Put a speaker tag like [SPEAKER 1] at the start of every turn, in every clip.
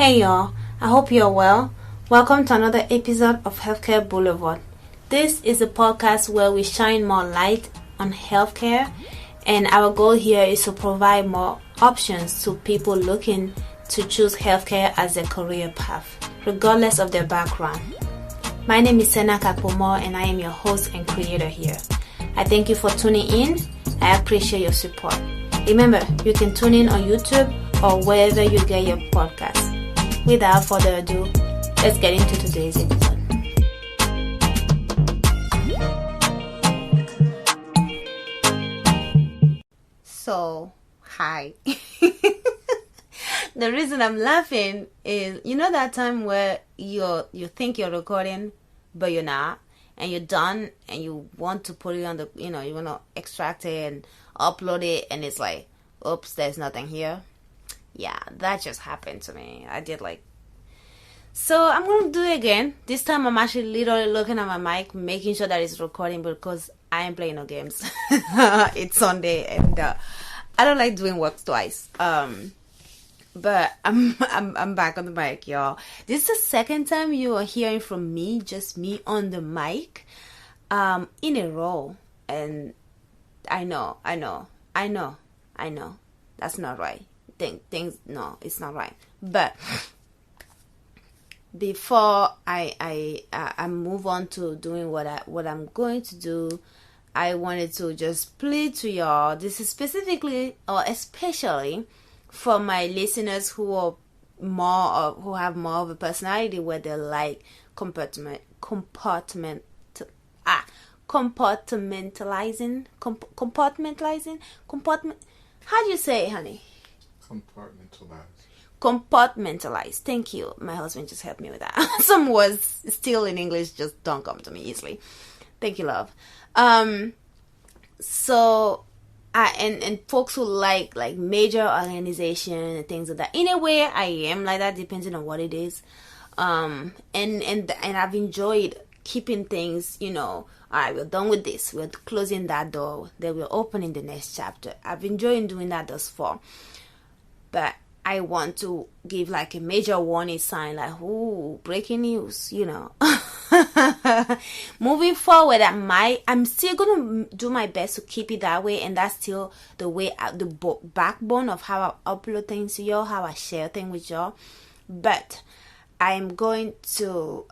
[SPEAKER 1] Hey y'all, I hope you're well. Welcome to another episode of Healthcare Boulevard. This is a podcast where we shine more light on healthcare, and our goal here is to provide more options to people looking to choose healthcare as a career path, regardless of their background. My name is Sena Kakpomo, and I am your host and creator here. I thank you for tuning in. I appreciate your support. Remember, you can tune in on YouTube or wherever you get your podcasts. Without further ado, let's get into today's episode. So, hi. The reason I'm laughing is, you know that time where you think you're recording, but you're not, and you're done, and you want to put it on the, you want to extract it and upload it, and it's like, oops, there's nothing here. Yeah, that just happened to me. I did so I'm going to do it again. This time I'm actually literally looking at my mic, making sure that it's recording because I ain't playing no games. It's Sunday and I don't like doing work twice. But I'm back on the mic, y'all. This is the second time you are hearing from me, just me on the mic, in a row. And I know. That's not right. No, it's not right. But before I move on to doing what I'm going to do, I wanted to just plead to y'all. This is specifically or especially for my listeners who are who have more of a personality where they like compartmentalizing. How do you say it, honey? Compartmentalize. Thank you. My husband just helped me with that. Some words still in English just don't come to me easily. Thank you, love. So and folks who like major organization and things like that. In a way, I am like that, depending on what it is. And I've enjoyed keeping things, all right, we're done with this. We're closing that door. Then we're opening the next chapter. I've enjoyed doing that thus far. But I want to give a major warning sign, ooh, breaking news, Moving forward, I'm still going to do my best to keep it that way. And that's still the way, the backbone of how I upload things to y'all, how I share things with y'all. But I'm going to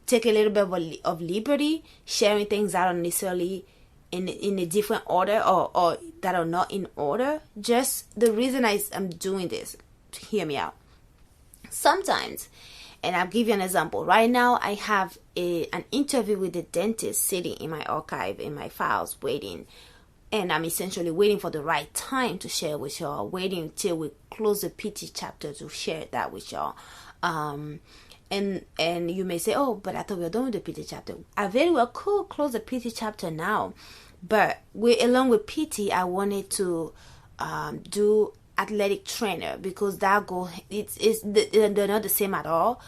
[SPEAKER 1] take a little bit of liberty, sharing things that are necessarily in a different order or that are not in order. Just the reason I'm doing this, hear me out. Sometimes, and I'll give you an example. Right now, I have an interview with the dentist sitting in my archive, in my files, waiting. And I'm essentially waiting for the right time to share with y'all, waiting until we close the PT chapter to share that with y'all. And you may say, oh, but I thought we were done with the PT chapter. I very well could close the PT chapter now. But along with PT, I wanted to do athletic trainer because that goal, they're not the same at all.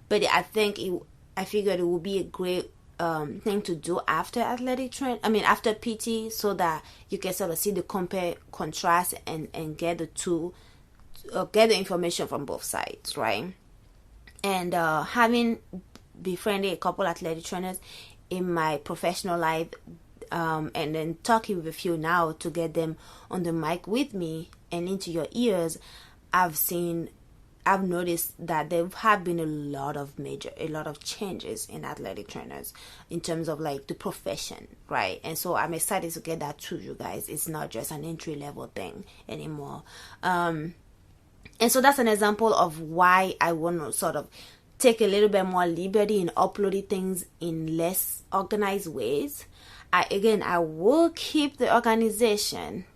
[SPEAKER 1] But I figured it would be a great thing to do after after PT, so that you can sort of see the contrast and get the two, get the information from both sides, right? And having befriended a couple athletic trainers in my professional life, and then talking with a few now to get them on the mic with me and into your ears, I've noticed that there have been a lot of changes in athletic trainers in terms of the profession, right? And so I'm excited to get that to you guys. It's not just an entry level thing anymore. And so that's an example of why I want to sort of take a little bit more liberty in uploading things in less organized ways. I will keep the organization,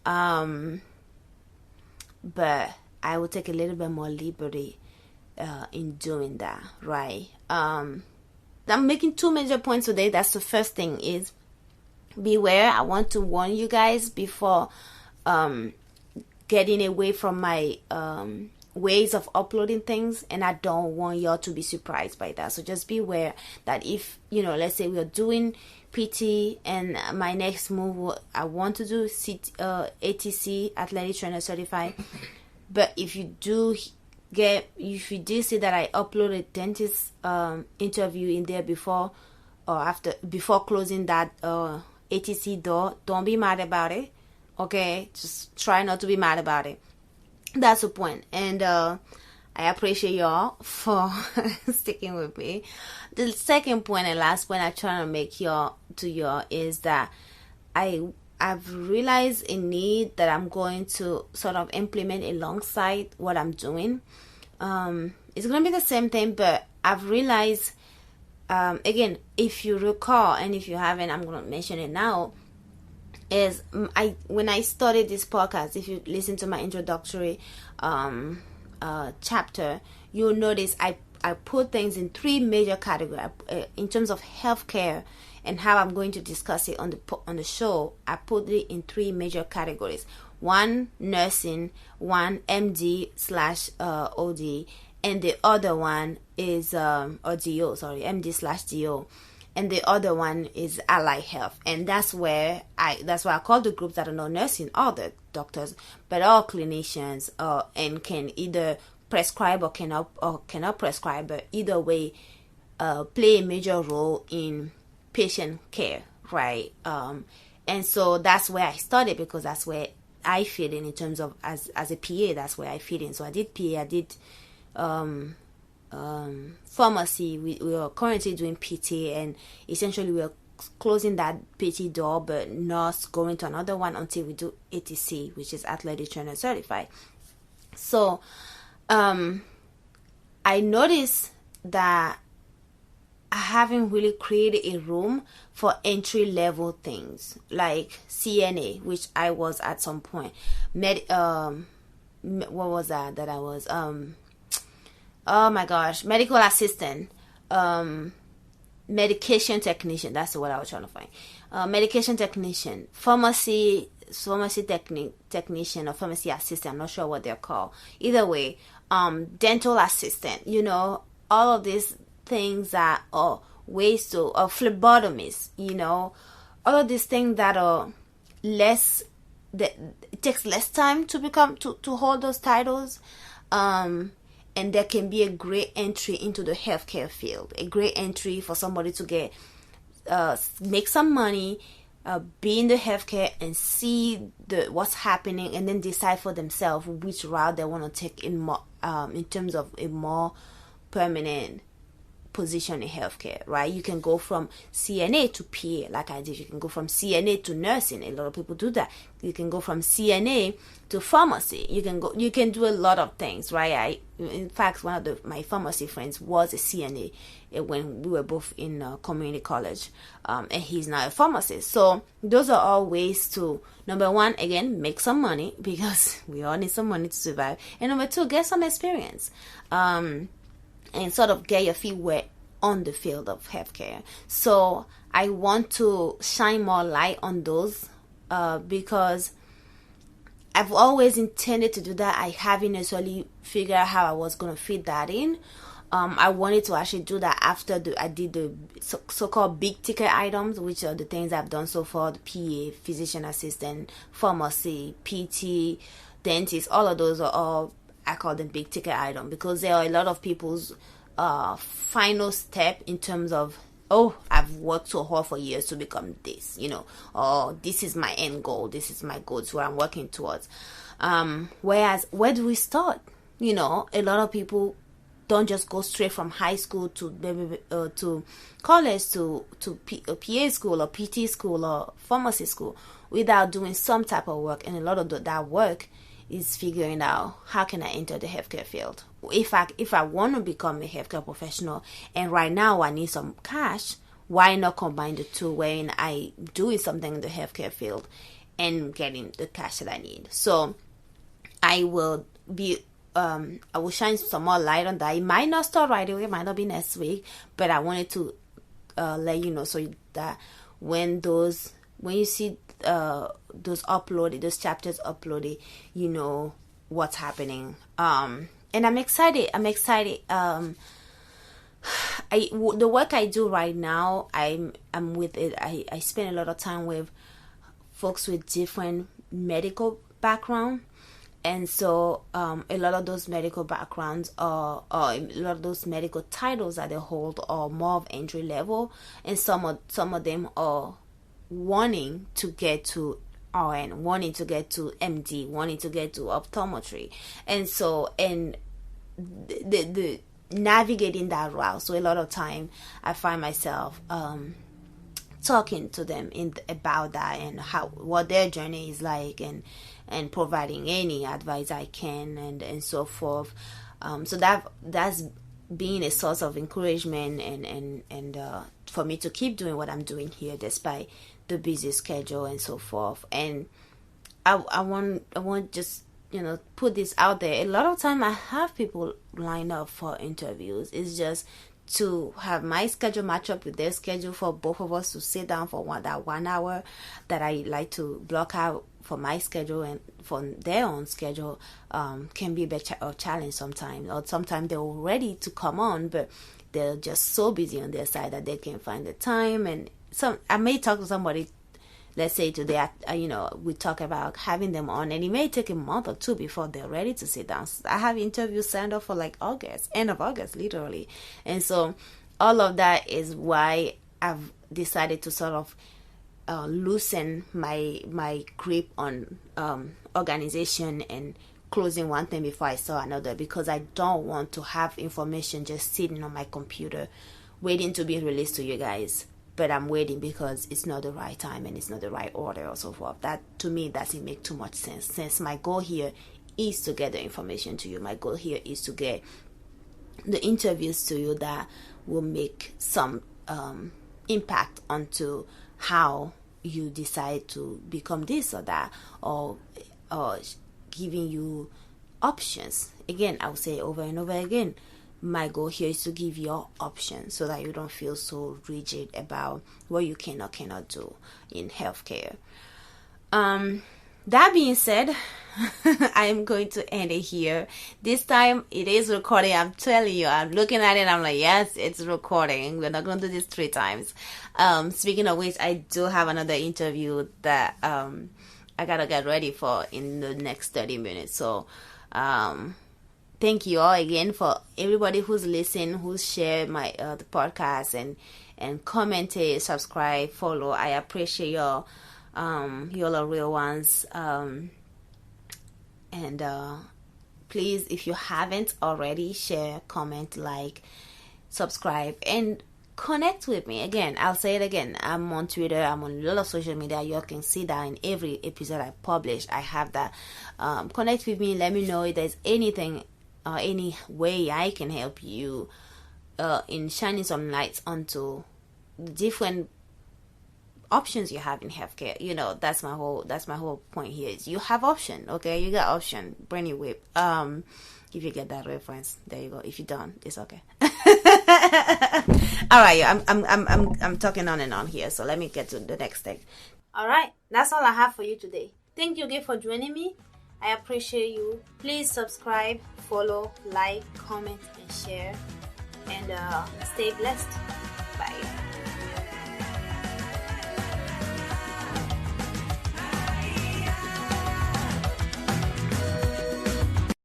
[SPEAKER 1] but I will take a little bit more liberty in doing that, right? I'm making two major points today. That's the first thing is beware. I want to warn you guys before getting away from my ways of uploading things, and I don't want y'all to be surprised by that. So just beware that if, let's say we're doing PT and my next move, I want to do ATC, Athletic Trainer Certified, but if you do if you do see that I uploaded dentist interview in there before closing that ATC door, don't be mad about it. Okay, just try not to be mad about it. That's the point. And I appreciate y'all for sticking with me. The second point and last point I'm trying to make y'all is that I've realized a need that I'm going to sort of implement alongside what I'm doing. It's going to be the same thing, but I've realized, again, if you recall, and if you haven't, I'm going to mention it now, is when I started this podcast, if you listen to my introductory chapter, you'll notice I put things in three major categories in terms of healthcare and how I'm going to discuss it on the show. I put it in three major categories: one nursing, one MD/OD, and the other one is DO, MD/DO, and the other one is allied health. And that's why I call the groups that are not nursing all the doctors, but all clinicians, and can either prescribe or cannot prescribe, but either way play a major role in patient care, right? And so that's where I started, because that's where I fit in terms of as a PA. That's where I fit in. So I did PA, I did pharmacy. We are currently doing PT, and essentially we are closing that PT door, but not going to another one until we do ATC, which is Athletic Trainer Certified. So I noticed that I haven't really created a room for entry level things like CNA, which I was at some point. What was that I was? Oh my gosh, medical assistant, medication technician. That's what I was trying to find. Medication technician, pharmacy technician, or pharmacy assistant. I'm not sure what they're called. Either way, dental assistant. All of these things that are ways to, or phlebotomist, all of these things that are less, that it takes less time to hold those titles, and there can be a great entry into the healthcare field, a great entry for somebody to get make some money, be in the healthcare and see what's happening, and then decide for themselves which route they want to take in terms of a more permanent position in healthcare, right? You can go from CNA to PA, like I did. You can go from CNA to nursing. A lot of people do that. You can go from CNA to pharmacy. You can do a lot of things, right? In fact, one of my pharmacy friends was a CNA when we were both in community college, and he's now a pharmacist. So those are all ways to, number one, again, make some money, because we all need some money to survive, and number two, get some experience. And sort of get your feet wet on the field of healthcare. So I want to shine more light on those, because I've always intended to do that. I haven't necessarily figured out how I was going to fit that in. I wanted to actually do that after I did the so-called big ticket items, which are the things I've done so far: the PA, physician assistant, pharmacy, PT, dentist. All of those are all, I call them big ticket item, because there are a lot of people's final step in terms of, oh, I've worked so hard for years to become this, or this is my end goal, this is my goal, it's what I'm working towards. Whereas, where do we start? A lot of people don't just go straight from high school to college to PA school or PT school or pharmacy school without doing some type of work, and a lot of that work is figuring out, how can I enter the healthcare field? If I want to become a healthcare professional, and right now I need some cash, why not combine the two, wherein I doing something in the healthcare field and getting the cash that I need? So I will shine some more light on that. It might not start right away, it might not be next week, but I wanted to let you know, so that when you see those chapters uploaded, you know what's happening. And I'm excited. The work I do right now, I'm with it. I spend a lot of time with folks with different medical background, And so a lot of those medical backgrounds or a lot of those medical titles that they hold are more of entry level, and some of them are wanting to get to RN, wanting to get to MD, wanting to get to optometry. And so the navigating that route, so a lot of time I find myself talking to them about that and what their journey is like, and providing any advice I can, and so forth. So that's being a source of encouragement and for me to keep doing what I'm doing here despite the busy schedule and so forth. And I want just put this out there. A lot of time I have people line up for interviews. It's just to have my schedule match up with their schedule for both of us to sit down for that 1 hour that I like to block out for my schedule and for their own schedule can be a challenge sometimes. Or sometimes they're ready to come on, but they're just so busy on their side that they can't find the time. And I may talk to somebody, let's say today, we talk about having them on, and it may take a month or two before they're ready to sit down. I have interviews signed up for like August, end of August, literally. And so all of that is why I've decided to sort of loosen my grip on organization and closing one thing before I saw another, because I don't want to have information just sitting on my computer waiting to be released to you guys. But I'm waiting because it's not the right time and it's not the right order or so forth. That, to me, doesn't make too much sense, since my goal here is to get the information to you. My goal here is to get the interviews to you that will make some impact onto how you decide to become this or that, or giving you options. Again, I'll say over and over again, my goal here is to give you options so that you don't feel so rigid about what you can or cannot do in healthcare. That being said, I am going to end it here. This time it is recording. I'm telling you, I'm looking at it. I'm like, yes, it's recording. We're not going to do this 3 times. Speaking of which, I do have another interview that I gotta get ready for in the next 30 minutes. So, thank you all again for everybody who's listened, who's shared my the podcast and commented, subscribe, follow. I appreciate y'all. Y'all are real ones. And please, if you haven't already, share, comment, like, subscribe, and connect with me. Again, I'll say it again. I'm on Twitter. I'm on a lot of social media. You can see that in every episode I publish. I have that. Connect with me. Let me know if there's anything, any way I can help you in shining some lights onto the different options you have in healthcare. That's my whole point here is you have option. Okay, you got option. Brainy whip. If you get that reference, there you go. If you don't, it's okay. All right, I'm talking on and on here, so let me get to the next thing. All right, that's all I have for you today. Thank you again for joining me. I appreciate you. Please subscribe, follow, like, comment, and share, and stay blessed. Bye.